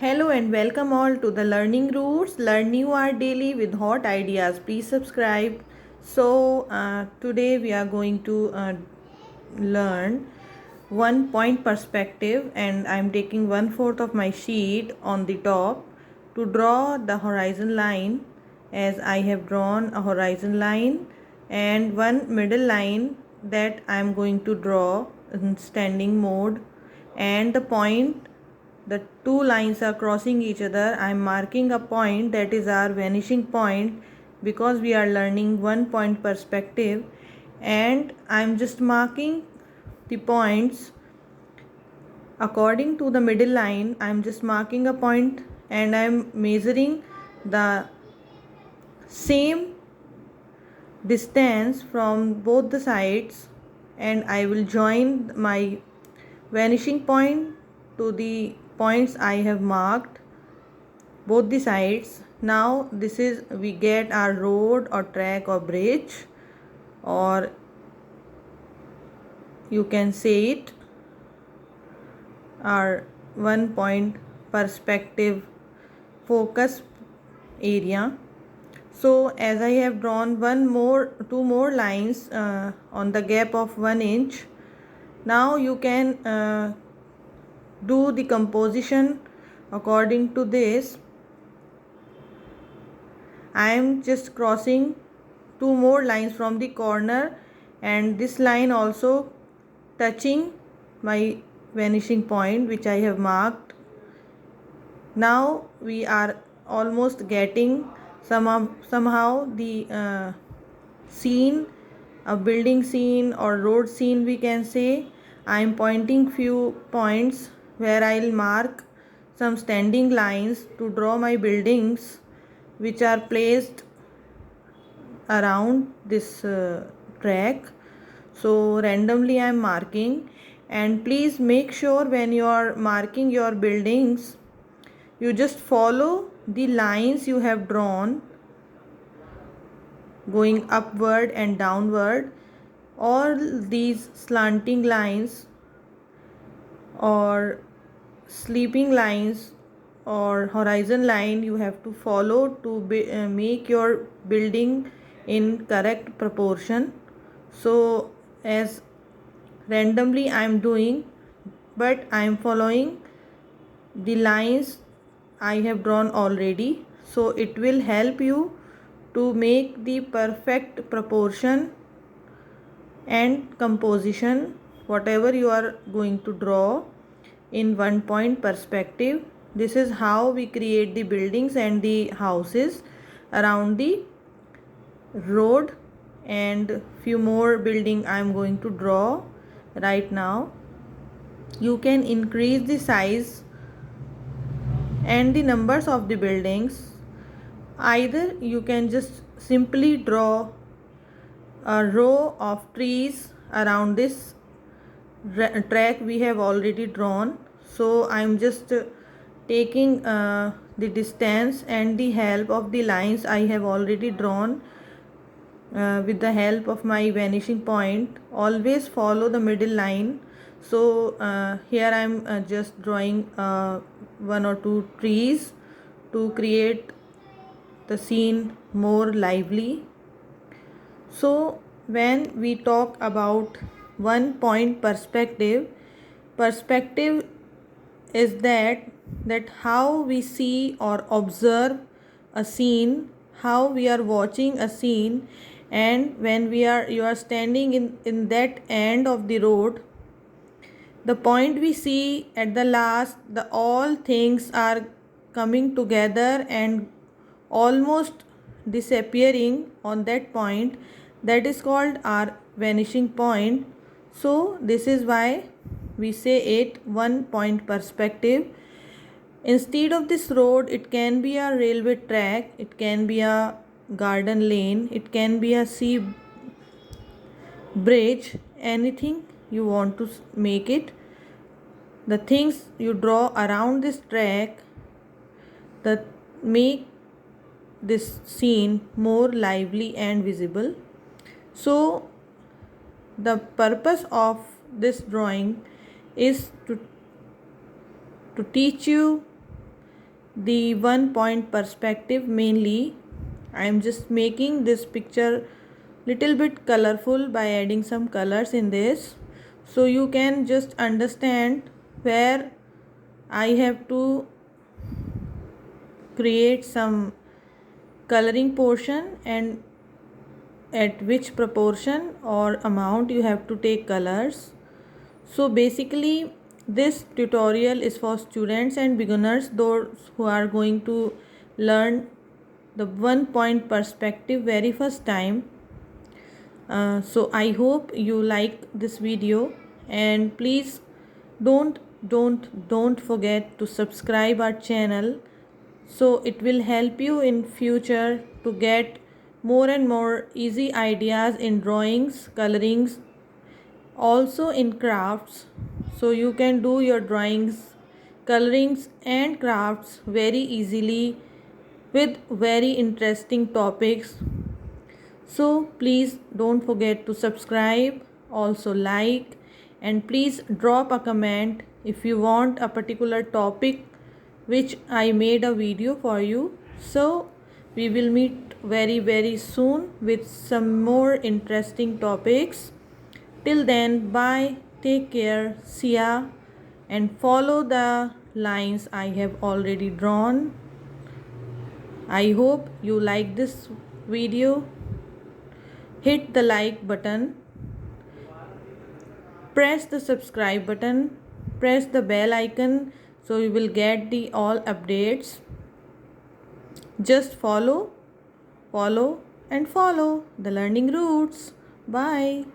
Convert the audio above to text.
Hello and welcome all to the Learning Roots. Learn new art daily with hot ideas. Please subscribe. Today we are going to learn one point perspective, and I'm taking 1/4 of my sheet on the top to draw the horizon line, as I have drawn a horizon line and one middle line that I'm going to draw in standing mode, and the two lines are crossing each other. I am marking a point that is our vanishing point, because we are learning one point perspective, and I am just marking the points according to the middle line. I am just marking a point and I am measuring the same distance from both the sides, and I will join my vanishing point to the points I have marked both the sides. Now this is, we get our road or track or bridge, or you can say it our one point perspective focus area. So as I have drawn two more lines on the gap of 1 inch, now you can do the composition according to this. I am just crossing two more lines from the corner, and this line also touching my vanishing point which I have marked. Now we are almost getting somehow the scene, a building scene or road scene we can say. I am pointing few points where I will mark some standing lines to draw my buildings which are placed around this track. So randomly I am marking, and please make sure when you are marking your buildings, you just follow the lines you have drawn going upward and downward. All these slanting lines or sleeping lines or horizon line you have to follow to make your building in correct proportion. So as randomly I am doing, but I am following the lines I have drawn already, so it will help you to make the perfect proportion and composition whatever you are going to draw in one point perspective. This is how we create the buildings and the houses around the road, and few more building I am going to draw right now. You can increase the size and the numbers of the buildings. Either you can just simply draw a row of trees around this track we have already drawn. So I am just taking the distance and the help of the lines I have already drawn with the help of my vanishing point. Always follow the middle line. So here I am just drawing one or two trees to create the scene more lively. So when we talk about one point perspective, perspective is that how we see or observe a scene, how we are watching a scene, and when you are standing in that end of the road, the point we see at the last, the all things are coming together and almost disappearing on that point, that is called our vanishing point. So this is why we say it one point perspective. Instead of this road, it can be a railway track, it can be a garden lane, it can be a sea bridge, anything you want to make it. The things you draw around this track that make this scene more lively and visible. So the purpose of this drawing is to teach you the one point perspective mainly. I am just making this picture little bit colorful by adding some colors in this, so you can just understand where I have to create some coloring portion and at which proportion or amount you have to take colors. So basically this tutorial is for students and beginners, those who are going to learn the one point perspective very first time. So I hope you like this video, and please don't forget to subscribe our channel, so it will help you in future to get more and more easy ideas in drawings, colorings, also in crafts. So you can do your drawings, colorings and crafts very easily with very interesting topics. So please don't forget to subscribe, also like, and please drop a comment if you want a particular topic which I made a video for you. So we will meet very soon with some more interesting topics. Till then, bye, take care, see ya, and follow the lines I have already drawn. I hope you like this video. Hit the like button, press the subscribe button, press the bell icon so you will get the all updates. Just follow and follow the learning roots. Bye.